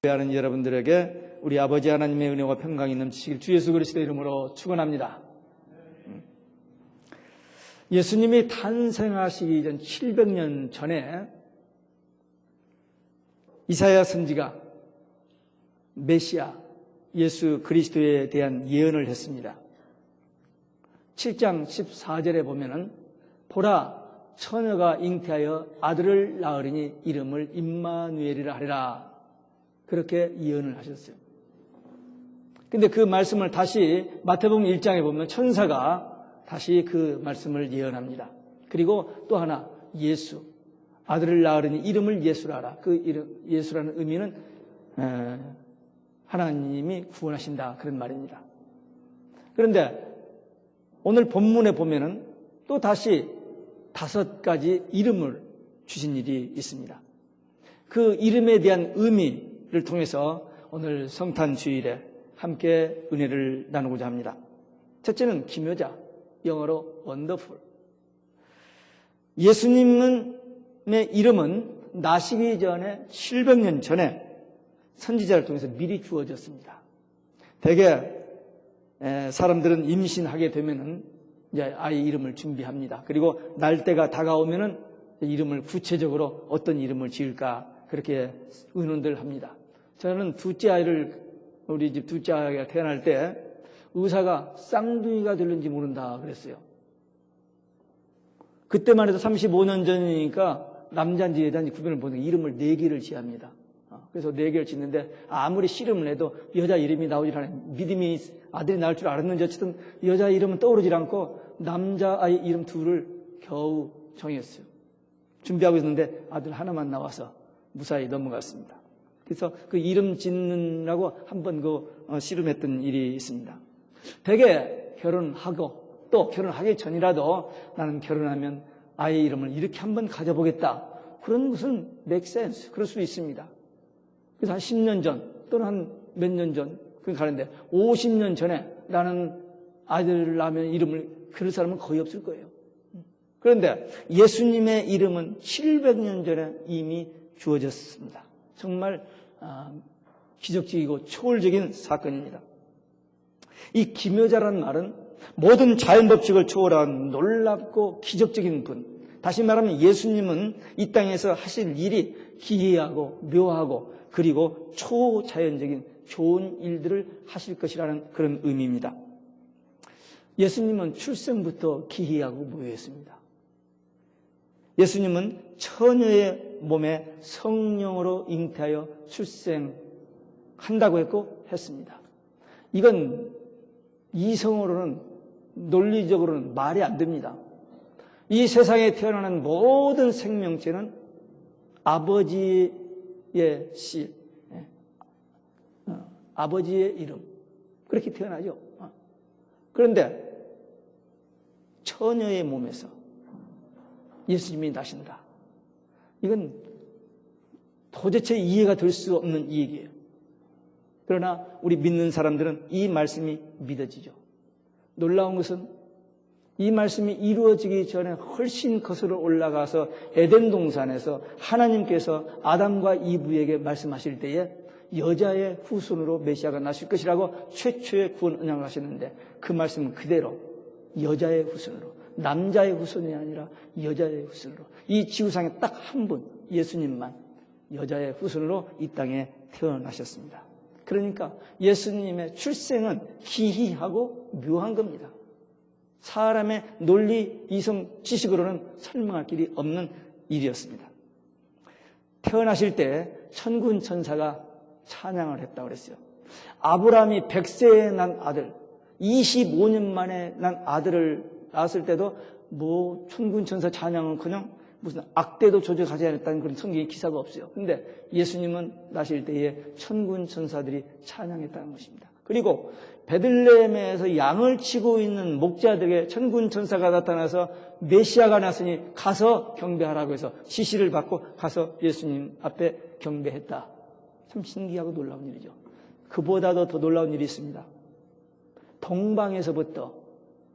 하는 여러분들에게 우리 아버지 하나님의 은혜와 평강이 넘치길 주 예수 그리스도의 이름으로 축원합니다. 예수님이 탄생하시기 전 700년 전에 이사야 선지가 메시아 예수 그리스도에 대한 예언을 했습니다. 7장 14절에 보면은 보라 처녀가 잉태하여 아들을 낳으리니 이름을 임마누엘이라 하리라, 그렇게 예언을 하셨어요. 근데 그 말씀을 다시 마태복음 1장에 보면 천사가 다시 그 말씀을 예언합니다. 그리고 또 하나, 예수 아들을 낳으리니 이름을 예수라 하라. 그 이름 예수라는 의미는 하나님이 구원하신다, 그런 말입니다. 그런데 오늘 본문에 보면은 또 다시 5가지 이름을 주신 일이 있습니다. 그 이름에 대한 의미를 통해서 오늘 성탄 주일에 함께 은혜를 나누고자 합니다. 첫째는 기묘자, 영어로 원더풀. 예수님의 이름은 나시기 전에 700년 전에 선지자를 통해서 미리 주어졌습니다. 대개 사람들은 임신하게 되면은 이제 아이 이름을 준비합니다. 그리고 날때가 다가오면은 이름을 구체적으로 어떤 이름을 지을까 그렇게 의논들 합니다. 저는 둘째 아이를, 우리 집 둘째 아이가 태어날 때 의사가 쌍둥이가 될는지 모른다 그랬어요. 그때만 해도 35년 전이니까 남자인지 여자인지 구별을 못해서 이름을 4개를 지합니다. 그래서 4개를 짓는데 아무리 씨름을 해도 여자 이름이 나오질 않아요. 믿음이 아들이 나올 줄 알았는지 어쨌든 여자 이름은 떠오르질 않고 남자 아이 이름 2를 겨우 정했어요. 준비하고 있었는데 아들 하나만 나와서 무사히 넘어갔습니다. 그래서 그 이름 짓느라고 한번 씨름했던 일이 있습니다. 대개 결혼하고 또 결혼하기 전이라도 나는 결혼하면 아이 이름을 이렇게 한번 가져보겠다, 그런 것은 make sense, 그럴 수 있습니다. 그래서 한 10년 전 또는 한 몇 년 전 그렇게 가는데 50년 전에 나는 아이들을 낳으면 이름을, 그럴 사람은 거의 없을 거예요. 그런데 예수님의 이름은 700년 전에 이미 주어졌습니다. 정말 기적적이고 초월적인 사건입니다. 이 기묘자라는 말은 모든 자연 법칙을 초월한 놀랍고 기적적인 분, 다시 말하면 예수님은 이 땅에서 하실 일이 기이하고 묘하고 그리고 초자연적인 좋은 일들을 하실 것이라는 그런 의미입니다. 예수님은 출생부터 기이하고 묘했습니다. 예수님은 처녀의 몸에 성령으로 잉태하여 출생한다고 했습니다. 이건 이성으로는, 논리적으로는 말이 안 됩니다. 이 세상에 태어나는 모든 생명체는 아버지의 씨, 아버지의 이름, 그렇게 태어나죠. 그런데 처녀의 몸에서 예수님이 나신다, 이건 도대체 이해가 될 수 없는 이 얘기예요. 그러나 우리 믿는 사람들은 이 말씀이 믿어지죠. 놀라운 것은 이 말씀이 이루어지기 전에 훨씬 거슬러 올라가서 에덴 동산에서 하나님께서 아담과 이브에게 말씀하실 때에 여자의 후손으로 메시아가 나실 것이라고 최초의 구원 언약을 하셨는데, 그 말씀은 그대로 여자의 후손으로, 남자의 후손이 아니라 여자의 후손으로, 이 지구상에 딱 한 분, 예수님만 여자의 후손으로 이 땅에 태어나셨습니다. 그러니까 예수님의 출생은 기이하고 묘한 겁니다. 사람의 논리, 이성, 지식으로는 설명할 길이 없는 일이었습니다. 태어나실 때 천군 천사가 찬양을 했다고 그랬어요. 아브라함이 100세에 난 아들, 25년 만에 난 아들을 낳았을 때도 뭐 천군 천사 찬양은커녕 무슨 악대도 조져가지 않았다는 그런 성경의 기사가 없어요. 그런데 예수님은 나실 때에 천군 천사들이 찬양했다는 것입니다. 그리고 베들레헴에서 양을 치고 있는 목자들에게 천군 천사가 나타나서 메시아가 났으니 가서 경배하라고 해서 지시를 받고 가서 예수님 앞에 경배했다. 참 신기하고 놀라운 일이죠. 그보다도 더 놀라운 일이 있습니다. 동방에서부터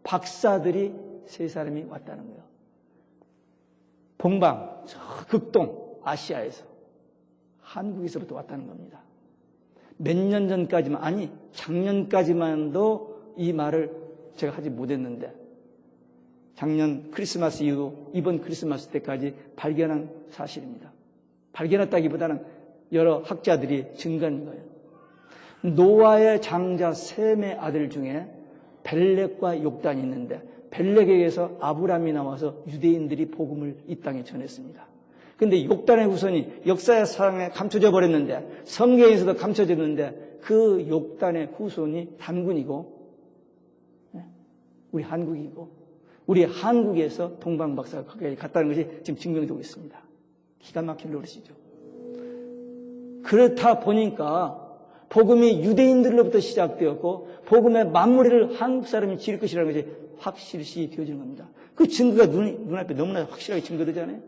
박사들이 3사람이 왔다는 거예요. 동방, 저 극동 아시아에서, 한국에서부터 왔다는 겁니다. 몇 년 전까지만, 아니 작년까지만도 이 말을 제가 하지 못했는데 작년 크리스마스 이후 이번 크리스마스 때까지 발견한 사실입니다. 발견했다기보다는 여러 학자들이 증거한 거예요. 노아의 장자 셈의 아들 중에 벨렉과 욕단이 있는데 벨렉에게서 아브람이 나와서 유대인들이 복음을 이 땅에 전했습니다. 그런데 욕단의 후손이 역사의 상에 감춰져 버렸는데 성경에서도 감춰졌는데 그 욕단의 후손이 단군이고 우리 한국이고 우리 한국에서 동방박사가 거기에 갔다는 것이 지금 증명되고 있습니다. 기가 막힐 노릇이죠. 그렇다 보니까 복음이 유대인들로부터 시작되었고 복음의 만물을 한국 사람이 지을 것이라는 것이 확실시 되어지는 겁니다. 그 증거가 눈앞에 너무나 확실하게 증거되잖아요.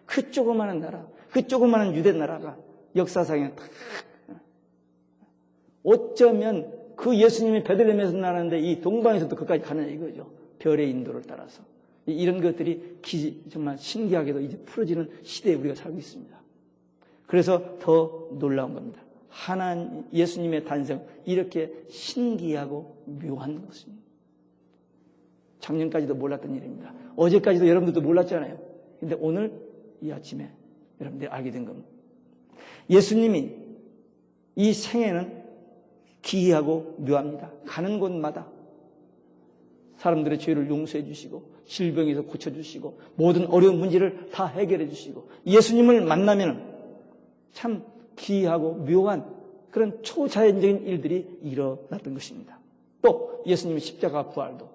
그 조그마한 나라, 그 조그마한 유대 나라가 역사상에 딱 어쩌면 그 예수님이 베들레헴에서 나는데 이 동방에서도 거기까지 가느냐 이거죠. 별의 인도를 따라서. 이런 것들이 정말 신기하게도 이제 풀어지는 시대에 우리가 살고 있습니다. 그래서 더 놀라운 겁니다. 예수님의 탄생, 이렇게 신기하고 묘한 것입니다. 작년까지도 몰랐던 일입니다. 어제까지도 여러분들도 몰랐잖아요. 근데 오늘 이 아침에 여러분들이 알게 된 겁니다. 예수님이 이 생애는 기이하고 묘합니다. 가는 곳마다 사람들의 죄를 용서해 주시고 질병에서 고쳐주시고 모든 어려운 문제를 다 해결해 주시고 예수님을 만나면 참 기이하고 묘한 그런 초자연적인 일들이 일어났던 것입니다. 또 예수님의 십자가 부활도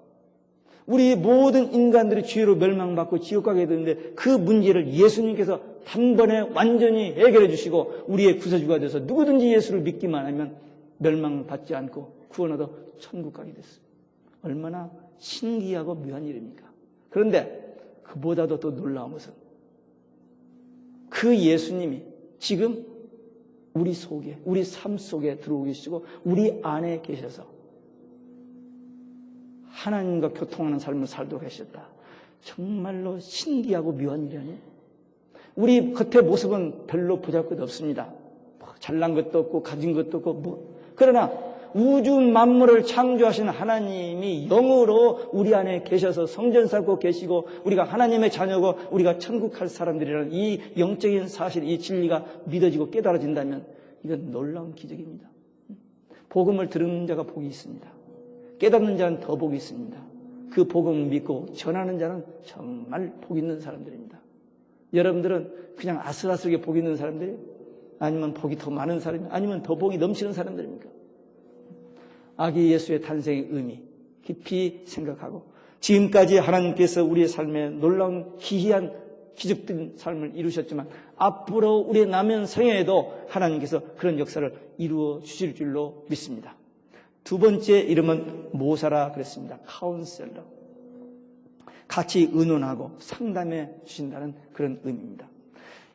우리 모든 인간들이 죄로 멸망받고 지옥 가게 되는데 그 문제를 예수님께서 단번에 완전히 해결해 주시고 우리의 구세주가 돼서 누구든지 예수를 믿기만 하면 멸망받지 않고 구원 얻어 천국 가게 됐어요. 얼마나 신기하고 묘한 일입니까? 그런데 그보다도 더 놀라운 것은 그 예수님이 지금 우리 속에, 우리 삶 속에 들어오고 계시고 우리 안에 계셔서 하나님과 교통하는 삶을 살도록 하셨다. 정말로 신기하고 묘한 일이 아니에요. 우리 겉의 모습은 별로 보잘것 없습니다. 잘난 것도 없고 가진 것도 없고 그러나 우주 만물을 창조하신 하나님이 영으로 우리 안에 계셔서 성전 쌓고 계시고 우리가 하나님의 자녀고 우리가 천국 갈 사람들이라는 이 영적인 사실, 이 진리가 믿어지고 깨달아진다면 이건 놀라운 기적입니다. 복음을 들은 자가 복이 있습니다. 깨닫는 자는 더 복이 있습니다. 그 복음을 믿고 전하는 자는 정말 복 있는 사람들입니다. 여러분들은 그냥 아슬아슬하게 복 있는 사람들이에요? 아니면 복이 더 많은 사람입니까? 아니면 더 복이 넘치는 사람들입니까? 아기 예수의 탄생의 의미 깊이 생각하고 지금까지 하나님께서 우리의 삶에 놀라운 기이한 기적된 삶을 이루셨지만 앞으로 우리의 남은 생애에도 하나님께서 그런 역사를 이루어 주실 줄로 믿습니다. 두 번째 이름은 모사라 그랬습니다. 카운셀러. 같이 의논하고 상담해 주신다는 그런 의미입니다.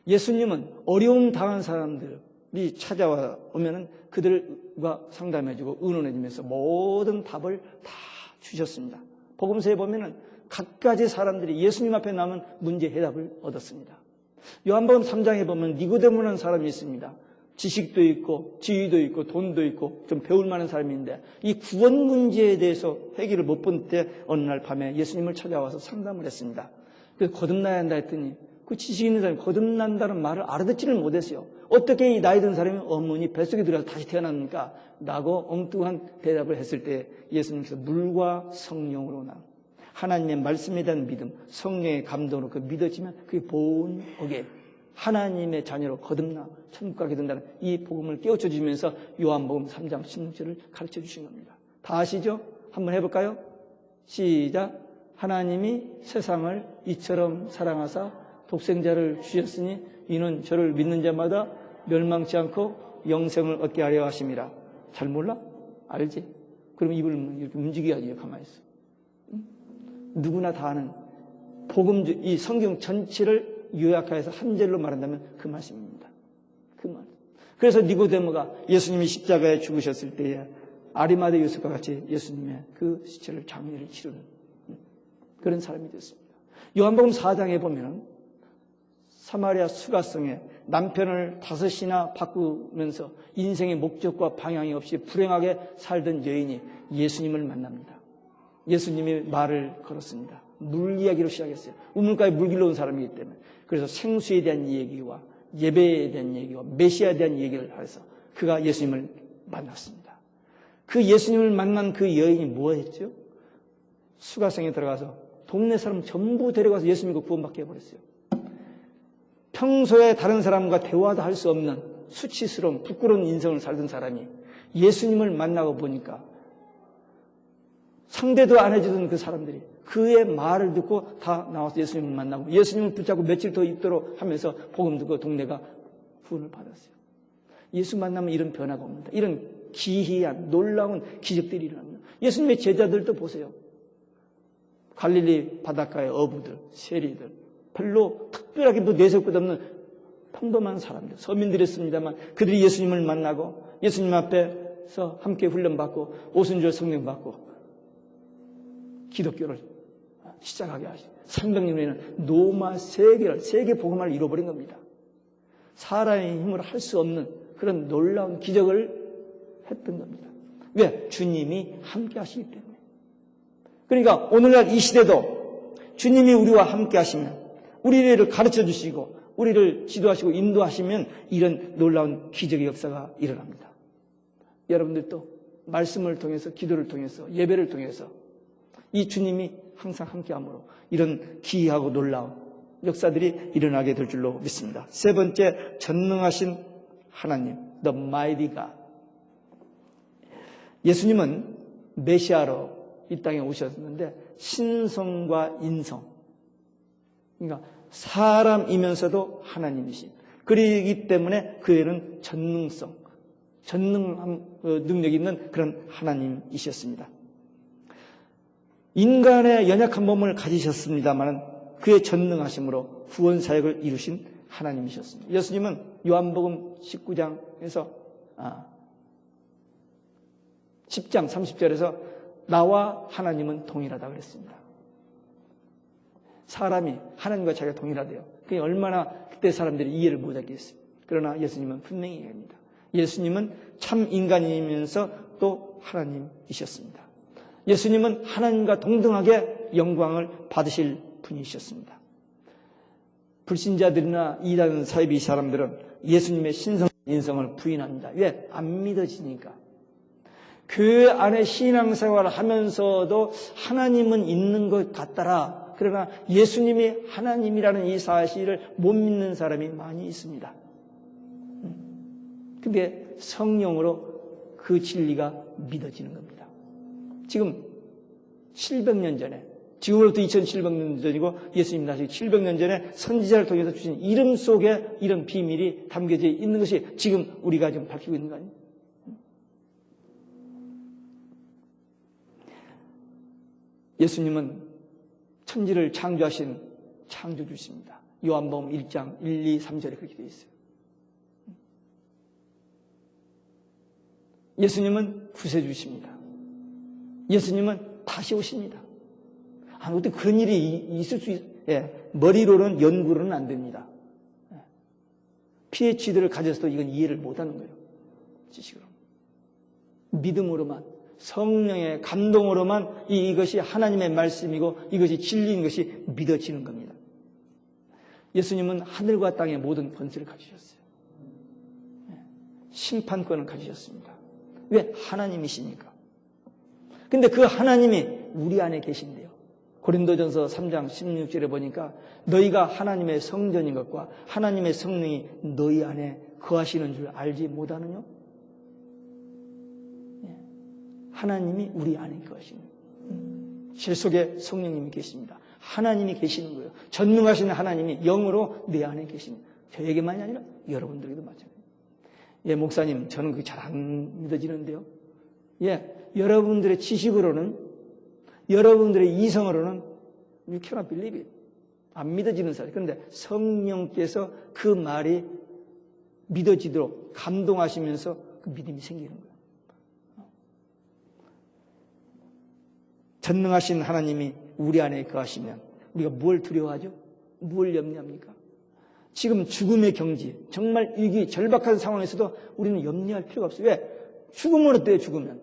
예수님은 어려움 당한 사람들이 찾아오면 그들과 상담해주고 의논해주면서 모든 답을 다 주셨습니다. 복음서에 보면은 갖가지 사람들이 예수님 앞에 남은 문제 해답을 얻었습니다. 요한복음 3장에 보면 니고데모라는 사람이 있습니다. 지식도 있고 지위도 있고 돈도 있고 좀 배울 만한 사람인데 이 구원 문제에 대해서 해결을 못 본 때 어느 날 밤에 예수님을 찾아와서 상담을 했습니다. 그래서 거듭나야 한다 했더니 그 지식 있는 사람이 거듭난다는 말을 알아듣지를 못했어요. 어떻게 이 나이 든 사람이 어머니 뱃속에 들어가서 다시 태어납니까? 라고 엉뚱한 대답을 했을 때 예수님께서 물과 성령으로 나 하나님의 말씀에 대한 믿음, 성령의 감동으로 그 믿어지면 그게 본 어게 하나님의 자녀로 거듭나 천국 가게 된다는 이 복음을 깨우쳐 주면서 요한복음 3장 16절을 가르쳐 주신 겁니다. 다 아시죠? 한번 해볼까요? 시작. 하나님이 세상을 이처럼 사랑하사 독생자를 주셨으니 이는 저를 믿는 자마다 멸망치 않고 영생을 얻게 하려 하심이라. 잘 몰라? 알지? 그럼 입을 이렇게 움직여야지. 가만히 있어. 누구나 다 아는 복음, 이 성경 전체를 요약해서 한 절로 말한다면 그 말씀입니다. 그 말. 그래서 니고데모가 예수님이 십자가에 죽으셨을 때에 아리마대 요셉과 같이 예수님의 그 시체를 장례를 치르는 그런 사람이 됐습니다. 요한복음 4장에 보면 사마리아 수가성에 남편을 5이나 바꾸면서 인생의 목적과 방향이 없이 불행하게 살던 여인이 예수님을 만납니다. 예수님이 말을 걸었습니다. 물 이야기로 시작했어요. 우물가에 물 길러 온 사람이기 때문에. 그래서 생수에 대한 얘기와 예배에 대한 얘기와 메시아에 대한 얘기를 해서 그가 예수님을 만났습니다. 그 예수님을 만난 그 여인이 뭐 했죠? 수가성에 들어가서 동네 사람 전부 데려가서 예수 믿고 구원받게 해버렸어요. 평소에 다른 사람과 대화도 할 수 없는 수치스러운 부끄러운 인생을 살던 사람이 예수님을 만나고 보니까 상대도 안 해주던 그 사람들이 그의 말을 듣고 다 나와서 예수님을 만나고 예수님을 붙잡고 며칠 더 있도록 하면서 복음 듣고 동네가 구원을 받았어요. 예수 만나면 이런 변화가 옵니다. 이런 기이한 놀라운 기적들이 일어납니다. 예수님의 제자들도 보세요. 갈릴리 바닷가의 어부들, 세리들, 별로 특별하게 뭐 내세울 것 없는 평범한 사람들, 서민들이었습니다만 그들이 예수님을 만나고 예수님 앞에서 함께 훈련받고 오순절 성령 받고 기독교를 시작하게 하시고 300년에는 노마 세계 복음화를 이뤄버린 겁니다. 사람의 힘으로 할 수 없는 그런 놀라운 기적을 했던 겁니다. 왜? 주님이 함께 하시기 때문에. 그러니까 오늘날 이 시대도 주님이 우리와 함께 하시면 우리를 가르쳐 주시고 우리를 지도하시고 인도하시면 이런 놀라운 기적의 역사가 일어납니다. 여러분들도 말씀을 통해서 기도를 통해서 예배를 통해서 이 주님이 항상 함께함으로 이런 기이하고 놀라운 역사들이 일어나게 될 줄로 믿습니다. 세 번째, 전능하신 하나님, The Mighty God. 예수님은 메시아로 이 땅에 오셨는데 신성과 인성, 그러니까 사람이면서도 하나님이신, 그러기 때문에 그에는 전능성, 전능한 능력이 있는 그런 하나님이셨습니다. 인간의 연약한 몸을 가지셨습니다만 그의 전능하심으로 구원 사역을 이루신 하나님이셨습니다. 예수님은 요한복음 19장에서 10장 30절에서 나와 하나님은 동일하다 그랬습니다. 사람이 하나님과 자기가 동일하대요. 그게 얼마나 그때 사람들이 이해를 못하겠어요. 그러나 예수님은 분명히 얘기합니다. 예수님은 참 인간이면서 또 하나님이셨습니다. 예수님은 하나님과 동등하게 영광을 받으실 분이셨습니다. 불신자들이나 이단 사이비 사람들은 예수님의 신성 인성을 부인합니다. 왜? 안 믿어지니까. 교회 안에 신앙생활을 하면서도 하나님은 있는 것 같더라. 그러나 예수님이 하나님이라는 이 사실을 못 믿는 사람이 많이 있습니다. 근데 성령으로 그 진리가 믿어지는 겁니다. 지금 700년 전에, 지금으로부터 2700년 전이고 예수님 나시기 700년 전에 선지자를 통해서 주신 이름 속에 이런 비밀이 담겨져 있는 것이 지금 우리가 지금 밝히고 있는 거 아니에요? 예수님은 천지를 창조하신 창조주십니다. 요한복음 1장 1, 2, 3절에 그렇게 되어 있어요. 예수님은 구세주십니다. 예수님은 다시 오십니다. 어떻게 그런 일이 있을 수 있어요? 머리로는 연구로는 안 됩니다. PhD를 가져서도 이건 이해를 못하는 거예요. 지식으로. 믿음으로만, 성령의 감동으로만 이것이 하나님의 말씀이고 이것이 진리인 것이 믿어지는 겁니다. 예수님은 하늘과 땅의 모든 권세를 가지셨어요. 심판권을 가지셨습니다. 왜? 하나님이시니까. 근데 그 하나님이 우리 안에 계신데요. 고린도전서 3장 16절에 보니까 너희가 하나님의 성전인 것과 하나님의 성령이 너희 안에 거하시는 줄 알지 못하느냐? 하나님이 우리 안에 거하시는 거예요. 실속에 성령님이 계십니다. 하나님이 계시는 거예요. 전능하신 하나님이 영으로 내 안에 계십니다. 저에게만이 아니라 여러분들에게도 마찬가지예요. 목사님, 저는 그게 잘 안 믿어지는데요. 여러분들의 지식으로는, 여러분들의 이성으로는 you cannot believe it. 안 믿어지는 사실. 그런데 성령께서 그 말이 믿어지도록 감동하시면서 그 믿음이 생기는 거예요. 전능하신 하나님이 우리 안에 거하시면 우리가 뭘 두려워하죠? 뭘 염려합니까? 지금 죽음의 경지, 정말 위기, 절박한 상황에서도 우리는 염려할 필요가 없어요. 왜? 죽으면 어때요, 죽으면?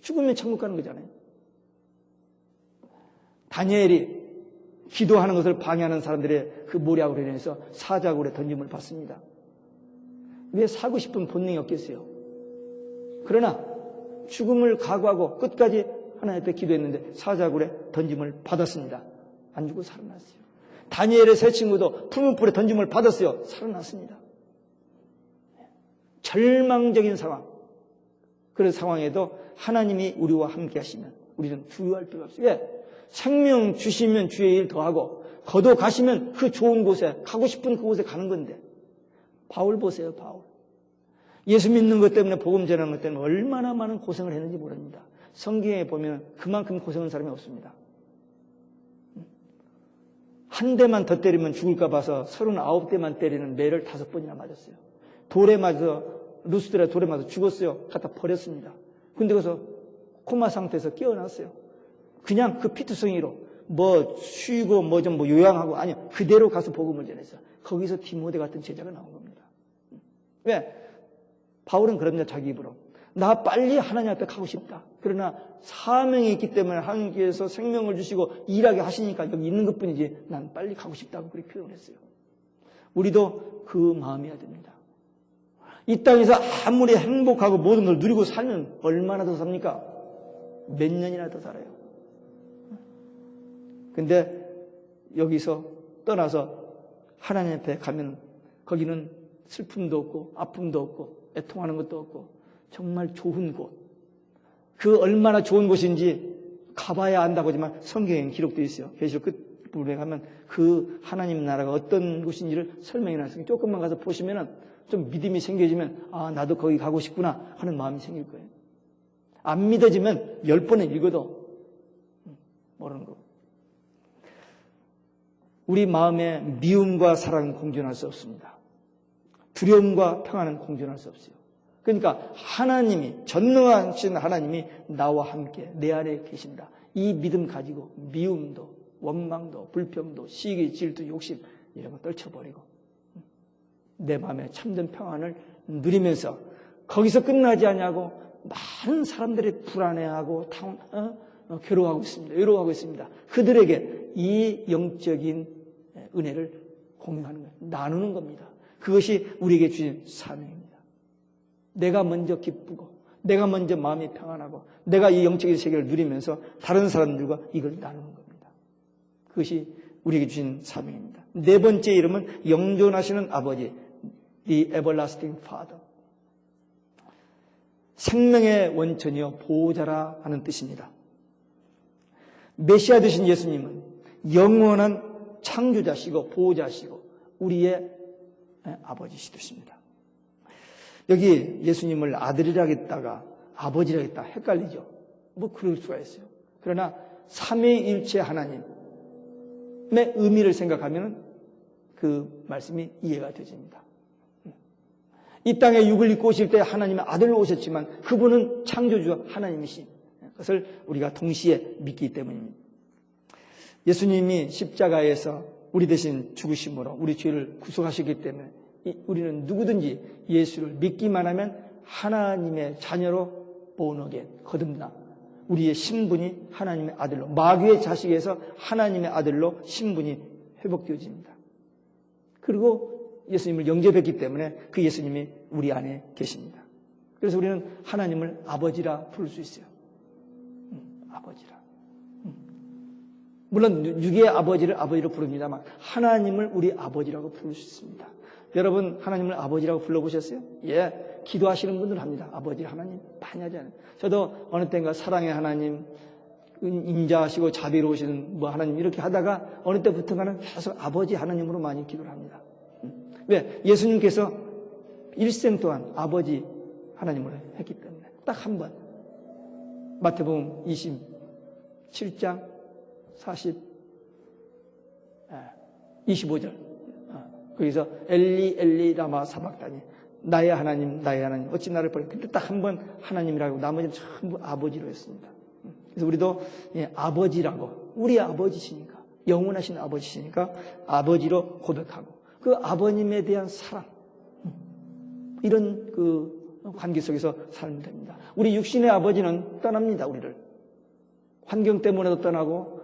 죽으면 천국 가는 거잖아요. 다니엘이 기도하는 것을 방해하는 사람들의 그 모략으로 인해서 사자굴에 던짐을 받습니다. 왜 살고 싶은 본능이 없겠어요? 그러나 죽음을 각오하고 끝까지 하나님 앞에 기도했는데 사자굴에 던짐을 받았습니다. 안 죽고 살아났어요. 다니엘의 세 친구도 푸른 불에 던짐을 받았어요. 살아났습니다. 절망적인 상황. 그런 상황에도 하나님이 우리와 함께 하시면 우리는 두려워할 필요가 없어요. 왜? 생명 주시면 주의 일 더하고 거둬 가시면 그 좋은 곳에 가고 싶은 그곳에 가는 건데 바울 보세요. 바울. 예수 믿는 것 때문에 복음 전하는 것 때문에 얼마나 많은 고생을 했는지 모릅니다. 성경에 보면 그만큼 고생한 사람이 없습니다. 한 대만 더 때리면 죽을까 봐서 39대만 때리는 매를 5번이나 맞았어요. 돌에 맞아 루스드라 돌에 맞아 죽었어요. 갖다 버렸습니다. 근데 거기서 코마 상태에서 깨어났어요. 그냥 그 피투성이로 뭐 쉬고 뭐 좀 뭐 요양하고 아니요. 그대로 가서 복음을 전했어요. 거기서 디모데 같은 제자가 나온 겁니다. 왜? 바울은 그럽니다. 자기 입으로. 나 빨리 하나님 앞에 가고 싶다. 그러나 사명이 있기 때문에 하나님께서 생명을 주시고 일하게 하시니까 여기 있는 것뿐이지 난 빨리 가고 싶다고 그렇게 표현을 했어요. 우리도 그 마음이어야 됩니다. 이 땅에서 아무리 행복하고 모든 걸 누리고 살면 얼마나 더 삽니까? 몇 년이나 더 살아요. 근데 여기서 떠나서 하나님 앞에 가면 거기는 슬픔도 없고 아픔도 없고 애통하는 것도 없고 정말 좋은 곳. 그 얼마나 좋은 곳인지 가봐야 안다고 하지만 성경에 기록되어 있어요. 계시록 끝 부분에 가면 그 하나님 나라가 어떤 곳인지를 설명해 놨으니까 조금만 가서 보시면은 좀 믿음이 생겨지면 아 나도 거기 가고 싶구나 하는 마음이 생길 거예요. 안 믿어지면 10번을 읽어도 모르는 거고. 우리 마음에 미움과 사랑은 공존할 수 없습니다. 두려움과 평안은 공존할 수 없어요. 그러니까 하나님이 전능하신 하나님이 나와 함께 내 안에 계신다. 이 믿음 가지고 미움도 원망도 불평도 시기 질투 욕심 이런 거 떨쳐버리고 내 마음에 참된 평안을 누리면서 거기서 끝나지 않냐고 많은 사람들이 불안해하고 괴로워하고 있습니다. 외로워하고 있습니다. 그들에게 이 영적인 은혜를 공유하는 거예요. 나누는 겁니다. 그것이 우리에게 주신 사명입니다. 내가 먼저 기쁘고 내가 먼저 마음이 평안하고 내가 이 영적인 세계를 누리면서 다른 사람들과 이걸 나누는 겁니다. 그것이 우리에게 주신 사명입니다. 네 번째 이름은 영존하시는 아버지, The Everlasting Father. 생명의 원천이요 보호자라 하는 뜻입니다. 메시아 되신 예수님은 영원한 창조자시고 보호자시고 우리의 아버지시십니다. 여기 예수님을 아들이라 했다가 아버지라 했다 헷갈리죠. 뭐 그럴 수가 있어요. 그러나 삼위일체 하나님의 의미를 생각하면 그 말씀이 이해가 되집니다. 이 땅에 육을 입고 오실 때 하나님의 아들로 오셨지만 그분은 창조주 하나님이신 것을 우리가 동시에 믿기 때문입니다. 예수님이 십자가에서 우리 대신 죽으심으로 우리 죄를 구속하셨기 때문에 우리는 누구든지 예수를 믿기만 하면 하나님의 자녀로 본어게 거듭나 우리의 신분이 하나님의 아들로 마귀의 자식에서 하나님의 아들로 신분이 회복되어집니다. 그리고 예수님을 영접했기 때문에 그 예수님이 우리 안에 계십니다. 그래서 우리는 하나님을 아버지라 부를 수 있어요. 아버지라. 물론 육의 아버지를 아버지로 부릅니다만 하나님을 우리 아버지라고 부를 수 있습니다. 여러분 하나님을 아버지라고 불러보셨어요? 예, 기도하시는 분들 합니다. 아버지 하나님 많이 하잖아요. 저도 어느 때인가 사랑의 하나님, 인자하시고 자비로우신 뭐 하나님 이렇게 하다가 어느 때부터가는 계속 아버지 하나님으로 많이 기도를 합니다. 왜? 예수님께서 일생 동안 아버지 하나님으로 했기 때문에 딱 한 번 마태복음 27장 25절 거기서 엘리 엘리 라마 사박다니 나의 하나님 어찌 나를 버려. 그때 딱 한 번 하나님이라고 나머지는 전부 아버지로 했습니다. 그래서 우리도 아버지라고 우리 아버지시니까 영원하신 아버지시니까 아버지로 고백하고 그 아버님에 대한 사랑, 이런 그 관계 속에서 살면 됩니다. 우리 육신의 아버지는 떠납니다, 우리를. 환경 때문에도 떠나고,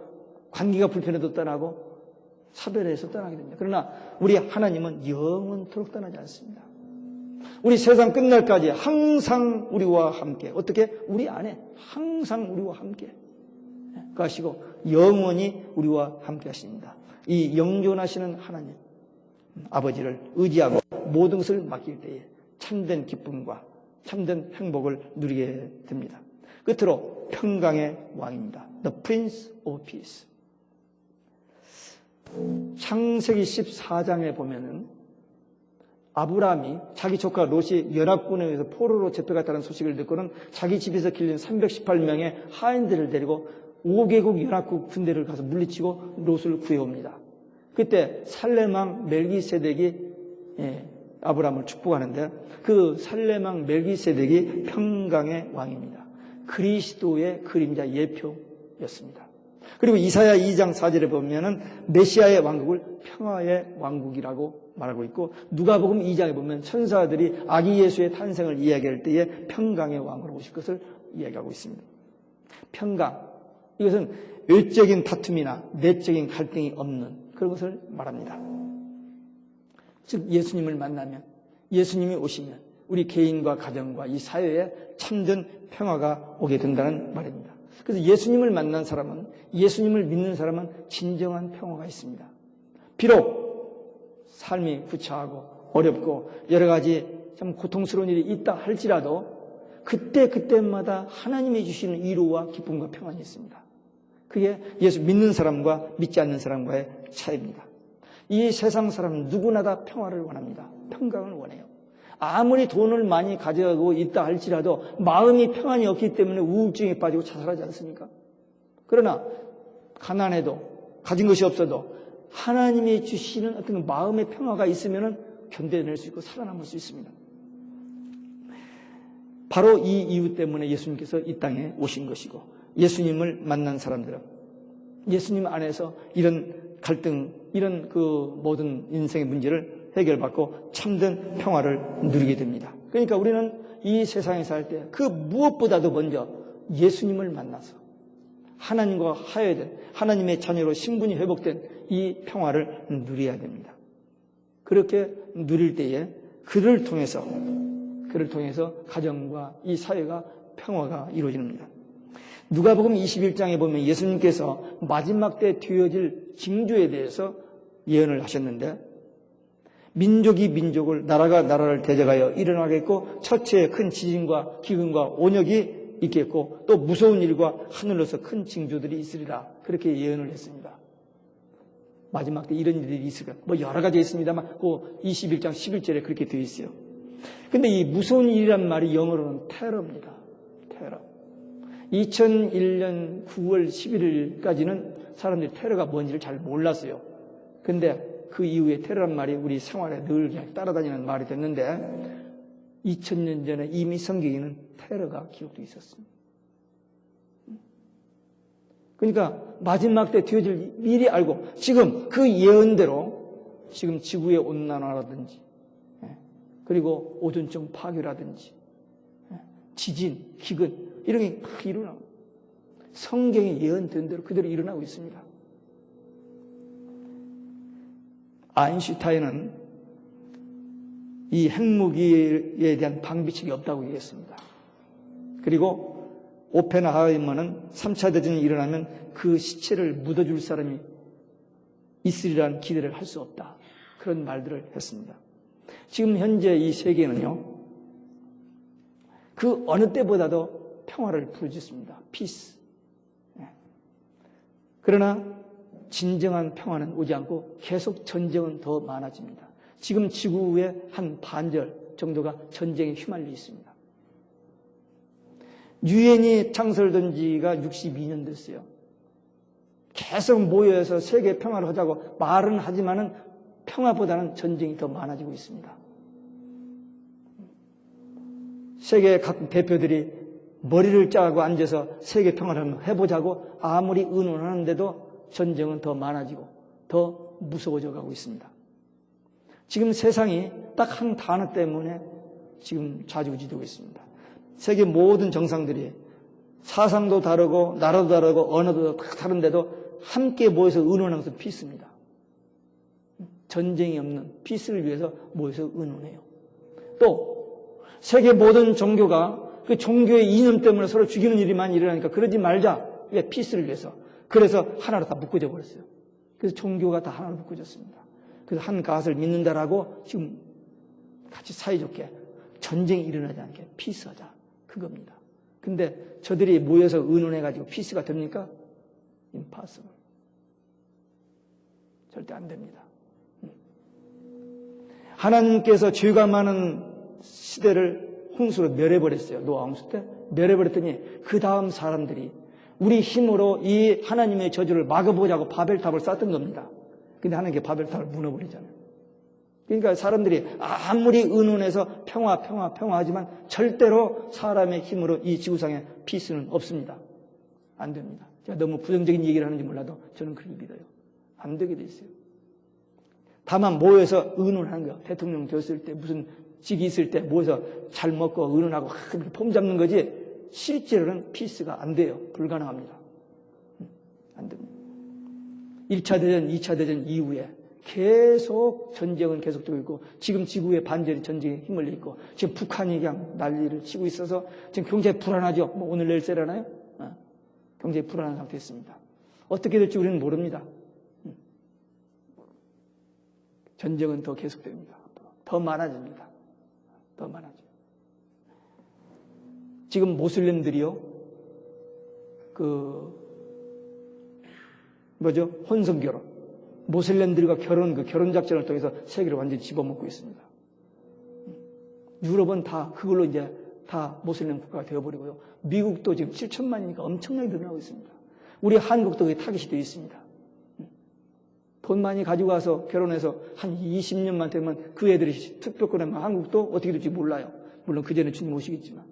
관계가 불편해도 떠나고, 차별해서 떠나게 됩니다. 그러나 우리 하나님은 영원토록 떠나지 않습니다. 우리 세상 끝날까지 항상 우리와 함께, 어떻게? 우리 안에 항상 우리와 함께 가시고 영원히 우리와 함께 하십니다. 이 영존하시는 하나님, 아버지를 의지하고 모든 것을 맡길 때에 참된 기쁨과 참된 행복을 누리게 됩니다. 끝으로 평강의 왕입니다. The Prince of Peace. 창세기 14장에 보면은 아브라함이 자기 조카 롯이 연합군에 의해서 포로로 잡혀갔다는 소식을 듣고는 자기 집에서 길른 318명의 하인들을 데리고 5개국 연합국 군대를 가서 물리치고 롯을 구해옵니다. 그때 살렘왕 멜기세덱이 아브라함을 축복하는데 그 살렘왕 멜기세덱이 평강의 왕입니다. 그리스도의 그림자 예표였습니다. 그리고 이사야 2장 4절에 보면은 메시아의 왕국을 평화의 왕국이라고 말하고 있고, 누가복음 2장에 보면 천사들이 아기 예수의 탄생을 이야기할 때에 평강의 왕으로 오실 것을 이야기하고 있습니다. 평강, 이것은 외적인 다툼이나 내적인 갈등이 없는 그런 것을 말합니다. 즉 예수님을 만나면, 예수님이 오시면 우리 개인과 가정과 이 사회에 참된 평화가 오게 된다는 말입니다. 그래서 예수님을 만난 사람은, 예수님을 믿는 사람은 진정한 평화가 있습니다. 비록 삶이 구차하고 어렵고 여러 가지 참 고통스러운 일이 있다 할지라도 그때마다 하나님이 주시는 위로와 기쁨과 평안이 있습니다. 그게 예수 믿는 사람과 믿지 않는 사람과의 차이입니다. 이 세상 사람은 누구나 다 평화를 원합니다. 평강을 원해요. 아무리 돈을 많이 가져가고 있다 할지라도 마음이 평안이 없기 때문에 우울증에 빠지고 자살하지 않습니까? 그러나 가난해도 가진 것이 없어도 하나님이 주시는 어떤 마음의 평화가 있으면 견뎌낼 수 있고 살아남을 수 있습니다. 바로 이 이유 때문에 예수님께서 이 땅에 오신 것이고, 예수님을 만난 사람들은 예수님 안에서 이런 갈등, 이런 그 모든 인생의 문제를 해결받고 참된 평화를 누리게 됩니다. 그러니까 우리는 이 세상에 살 때 그 무엇보다도 먼저 예수님을 만나서 하나님과 화해된, 하나님의 자녀로 신분이 회복된 이 평화를 누려야 됩니다. 그렇게 누릴 때에 그를 통해서 가정과 이 사회가 평화가 이루어집니다. 누가복음 21장에 보면 예수님께서 마지막 때 뒤어질 징조에 대해서 예언을 하셨는데, 민족이 민족을, 나라가 나라를 대적하여 일어나겠고, 처처에 큰 지진과 기근과 온역이 있겠고, 또 무서운 일과 하늘로서 큰 징조들이 있으리라, 그렇게 예언을 했습니다. 마지막 때 이런 일들이 있을까? 뭐 여러 가지 있습니다만 그 21장 11절에 그렇게 되어 있어요. 근데 이 무서운 일이란 말이 영어로는 테러입니다. 테러. 2001년 9월 11일까지는 사람들이 테러가 뭔지를 잘 몰랐어요. 근데 그 이후에 테러란 말이 우리 생활에 늘 그냥 따라다니는 말이 됐는데, 2000년 전에 이미 성경에는 테러가 기록되어 있었습니다. 그러니까 마지막 때 뒤어질 미리 알고 지금 그 예언대로 지금 지구의 온난화라든지, 그리고 오존층 파괴라든지, 지진, 기근 이런 게 막 일어나고, 성경이 예언된 대로 그대로 일어나고 있습니다. 아인슈타인은 이 핵무기에 대한 방비책이 없다고 얘기했습니다. 그리고 오펜하이머는 3차 대전이 일어나면 그 시체를 묻어줄 사람이 있으리라는 기대를 할 수 없다, 그런 말들을 했습니다. 지금 현재 이 세계는요, 그 어느 때보다도 평화를 부르짖습니다. 피스. 그러나 진정한 평화는 오지 않고 계속 전쟁은 더 많아집니다. 지금 지구의 한 반절 정도가 전쟁에 휘말려 있습니다. 유엔이 창설된 지가 62년 됐어요. 계속 모여서 세계 평화를 하자고 말은 하지만은 평화보다는 전쟁이 더 많아지고 있습니다. 세계 각 대표들이 머리를 짜고 앉아서 세계 평화를 한번 해보자고 아무리 의논하는데도 전쟁은 더 많아지고 더 무서워져 가고 있습니다. 지금 세상이 딱 한 단어 때문에 지금 좌지우지되고 있습니다. 세계 모든 정상들이 사상도 다르고 나라도 다르고 언어도 다 다른데도 함께 모여서 의논하는 것은 피스입니다. 전쟁이 없는 피스를 위해서 모여서 의논해요. 또 세계 모든 종교가 그 종교의 이념 때문에 서로 죽이는 일이 많이 일어나니까 그러지 말자. 왜? 피스를 위해서. 그래서 하나로 다 묶어져 버렸어요. 그래서 종교가 다 하나로 묶어졌습니다. 그래서 한 가스를 믿는다라고 지금 같이 사이좋게 전쟁이 일어나지 않게 피스하자. 그겁니다. 근데 저들이 모여서 의논해가지고 피스가 됩니까? impossible. 절대 안 됩니다. 하나님께서 죄가 많은 시대를 홍수로 멸해버렸어요. 노아 홍수 때 멸해버렸더니 그 다음 사람들이 우리 힘으로 이 하나님의 저주를 막아보자고 바벨탑을 쌓던 겁니다. 근데 하나님께 바벨탑을 무너버리잖아요. 그러니까 사람들이 아무리 의논해서 평화하지만 절대로 사람의 힘으로 이 지구상에 피스는 없습니다. 안 됩니다. 제가 너무 부정적인 얘기를 하는지 몰라도 저는 그렇게 믿어요. 안 되게 돼 있어요. 다만 모여서 의논하는 거예요. 대통령 되었을 때 무슨 직이 있을 때 모여서 잘 먹고 의논하고 폼 잡는 거지 실제로는 피스가 안 돼요. 불가능합니다. 안 됩니다. 1차 대전, 2차 대전 이후에 계속 전쟁은 계속되고 있고 지금 지구의 반절이 전쟁에 힘을 내고 지금 북한이 그냥 난리를 치고 있어서 지금 굉장히 불안하죠. 뭐 오늘 내일 세라나요? 굉장히 불안한 상태였습니다. 어떻게 될지 우리는 모릅니다. 전쟁은 더 계속됩니다. 더 많아집니다. 더 많아져요. 지금 모슬렘들이요, 혼성결혼. 모슬렘들과 결혼 작전을 통해서 세계를 완전히 집어먹고 있습니다. 유럽은 다 그걸로 이제 다 모슬렘 국가가 되어버리고요. 미국도 지금 7천만이니까 엄청나게 늘어나고 있습니다. 우리 한국도 그게 타깃이 되어 있습니다. 돈 많이 가지고 와서 결혼해서 한 20년만 되면 그 애들이 투표권하면 한국도 어떻게 될지 몰라요. 물론 그 전에 주님 오시겠지만.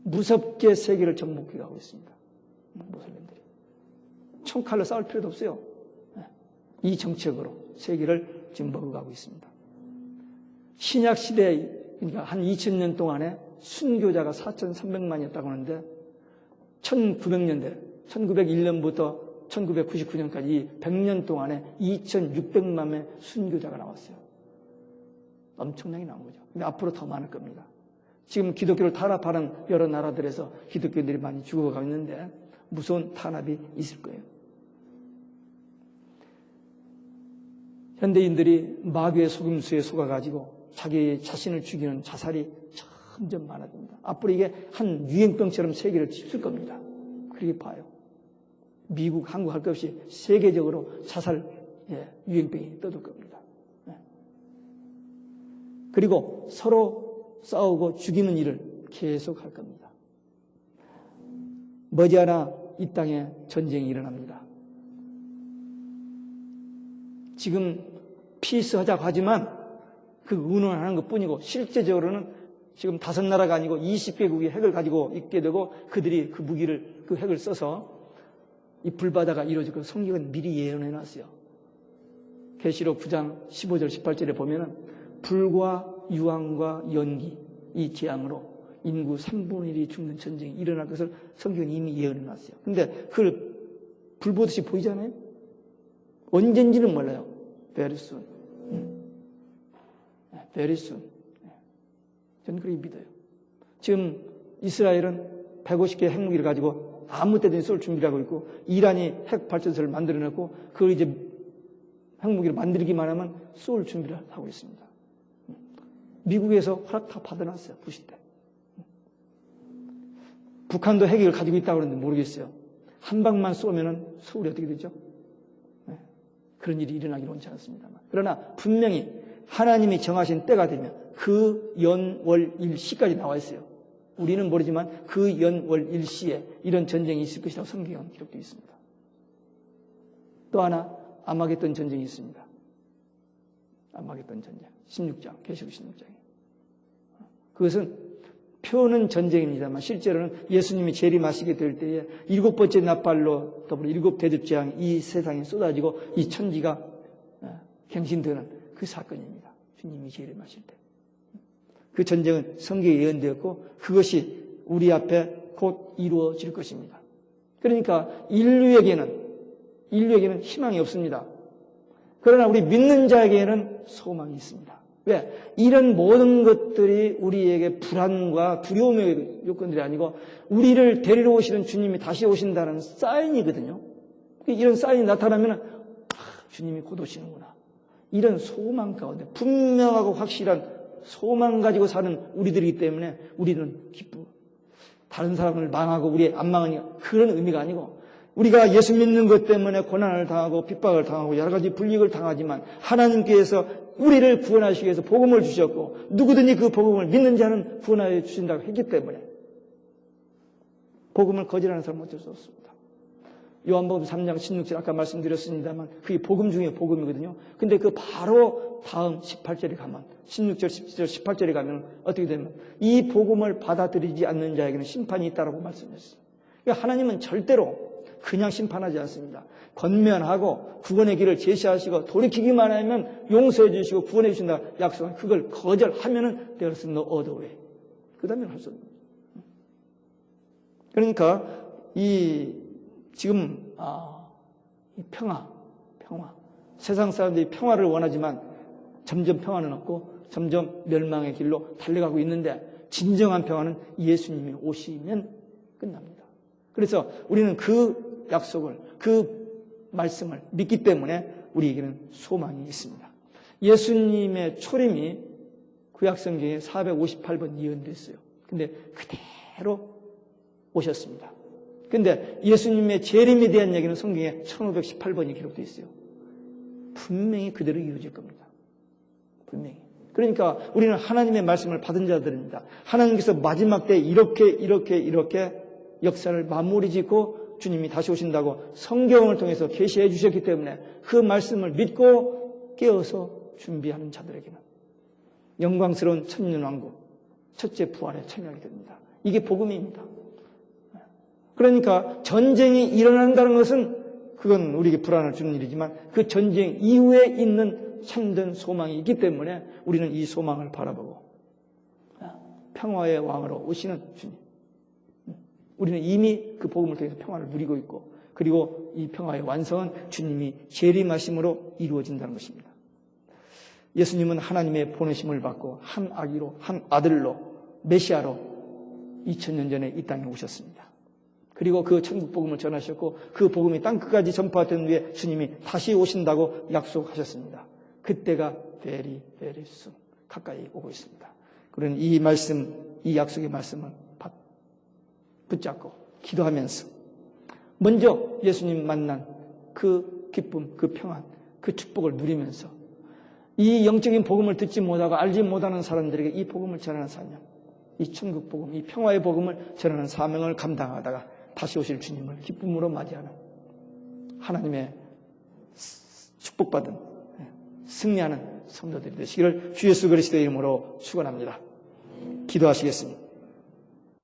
무섭게 세계를 정복해가고 있습니다. 모슬렘들이. 총칼로 싸울 필요도 없어요. 이 정책으로 세계를 지금 먹어가고 있습니다. 신약 시대, 그러니까 한 2000년 동안에 순교자가 4,300만이었다고 하는데 1900년대, 1901년부터 1999년까지 이 100년 동안에 2,600만의 순교자가 나왔어요. 엄청나게 나온 거죠. 근데 앞으로 더 많을 겁니다. 지금 기독교를 탄압하는 여러 나라들에서 기독교인들이 많이 죽어가고 있는데 무서운 탄압이 있을 거예요. 현대인들이 마귀의 속임수에 속아가지고 자기 자신을 죽이는 자살이 점점 많아집니다. 앞으로 이게 한 유행병처럼 세계를 휩쓸 겁니다. 그렇게 봐요. 미국, 한국 할 것 없이 세계적으로 자살 유행병이 떠들 겁니다. 그리고 서로 싸우고 죽이는 일을 계속 할 겁니다. 머지않아 이 땅에 전쟁이 일어납니다. 지금 피스하자고 하지만 그 의논하는 것뿐이고 실제적으로는 지금 5나라가 아니고 20개국이 핵을 가지고 있게 되고 그들이 그 무기를, 그 핵을 써서 이 불바다가 이루어질 걸 성경은 미리 예언해 놨어요. 계시록 9장 15절 18절에 보면은 불과 유황과 연기 이 재앙으로 인구 3분의 1이 죽는 전쟁이 일어날 것을 성경은 이미 예언해 놨어요. 근데 그걸 불 보듯이 보이잖아요. 언젠지는 몰라요. Very soon. Very soon. 저는 그렇게 믿어요. 지금 이스라엘은 150개의 핵무기를 가지고 아무 때든지 쏠 준비를 하고 있고 이란이 핵 발전소를 만들어냈고 그걸 이제 핵무기를 만들기만 하면 쏠 준비를 하고 있습니다. 미국에서 허락 다 받아놨어요. 부시 때. 북한도 핵을 가지고 있다고 그러는데 모르겠어요. 한 방만 쏘면은 서울이 어떻게 되죠? 그런 일이 일어나기는 원치 않습니다만. 그러나 분명히 하나님이 정하신 때가 되면 그 연, 월, 일, 시까지 나와 있어요. 우리는 모르지만 그 연, 월, 일, 시에 이런 전쟁이 있을 것이라고 성경은 기록되어 있습니다. 또 하나 아마겟돈 전쟁이 있습니다. 아마겟돈 전쟁. 16장, 계시록 16장에. 그것은 표는 전쟁입니다만 실제로는 예수님이 재림하시게 될 때에 7번째 나팔로 더불어 7 대접재앙이 이 세상에 쏟아지고 이 천지가 갱신되는 그 사건입니다. 주님이 재림하실 때. 그 전쟁은 성경에 예언되었고 그것이 우리 앞에 곧 이루어질 것입니다. 그러니까 인류에게는 희망이 없습니다. 그러나 우리 믿는 자에게는 소망이 있습니다. 왜? 이런 모든 것들이 우리에게 불안과 두려움의 요건들이 아니고 우리를 데리러 오시는 주님이 다시 오신다는 사인이거든요. 이런 사인이 나타나면 주님이 곧 오시는구나. 이런 소망 가운데 분명하고 확실한 소망 가지고 사는 우리들이기 때문에 우리는 기쁘고 다른 사람을 망하고 우리 안 망하니 그런 의미가 아니고 우리가 예수 믿는 것 때문에 고난을 당하고 핍박을 당하고 여러 가지 불이익을 당하지만 하나님께서 우리를 구원하시기 위해서 복음을 주셨고 누구든지 그 복음을 믿는 자는 구원하여 주신다고 했기 때문에 복음을 거절하는 사람은 어쩔 수 없습니다. 요한복음 3장 16절 아까 말씀드렸습니다만 그게 복음 중에 복음이거든요. 근데 그 바로 다음 18절에 가면 16절, 17절, 18절에 가면 어떻게 되면 이 복음을 받아들이지 않는 자에게는 심판이 있다라고 말씀했어요. 그러니까 하나님은 절대로 그냥 심판하지 않습니다. 권면하고 구원의 길을 제시하시고 돌이키기만 하면 용서해 주시고 구원해 주신다 약속한 그걸 거절하면은 there's no other way. 그 다음에는 할 수 없는 거죠. 그러니까 지금 이 평화 세상 사람들이 평화를 원하지만 점점 평화는 없고 점점 멸망의 길로 달려가고 있는데 진정한 평화는 예수님이 오시면 끝납니다. 그래서 우리는 그 약속을 그 말씀을 믿기 때문에 우리에게는 소망이 있습니다. 예수님의 초림이 구약성경에 458번 예언됐어요. 근데 그대로 오셨습니다. 근데 예수님의 재림에 대한 얘기는 성경에 1518번이 기록되어 있어요. 분명히 그대로 이루어질 겁니다. 분명히. 그러니까 우리는 하나님의 말씀을 받은 자들입니다. 하나님께서 마지막 때 이렇게 역사를 마무리 짓고 주님이 다시 오신다고 성경을 통해서 계시해 주셨기 때문에 그 말씀을 믿고 깨어서 준비하는 자들에게는 영광스러운 천년왕국, 첫째 부활에 참여하게 됩니다. 이게 복음입니다. 그러니까 전쟁이 일어난다는 것은 그건 우리에게 불안을 주는 일이지만 그 전쟁 이후에 있는 참된 소망이 있기 때문에 우리는 이 소망을 바라보고 평화의 왕으로 오시는 주님, 우리는 이미 그 복음을 통해서 평화를 누리고 있고 그리고 이 평화의 완성은 주님이 재림하심으로 이루어진다는 것입니다. 예수님은 하나님의 보내심을 받고 한 아기로 한 아들로 메시아로 2000년 전에 이 땅에 오셨습니다. 그리고 그 천국 복음을 전하셨고 그 복음이 땅끝까지 전파된 후에 주님이 다시 오신다고 약속하셨습니다. 그때가 very very soon 가까이 오고 있습니다. 그러니 이 말씀, 이 약속의 말씀을 붙잡고 기도하면서 먼저 예수님 만난 그 기쁨, 그 평안, 그 축복을 누리면서 이 영적인 복음을 듣지 못하고 알지 못하는 사람들에게 이 복음을 전하는 사명, 이 천국 복음, 이 평화의 복음을 전하는 사명을 감당하다가 다시 오실 주님을 기쁨으로 맞이하는 하나님의 축복받은 승리하는 성도들이 되시기를 주 예수 그리스도의 이름으로 축원합니다. 기도하시겠습니다.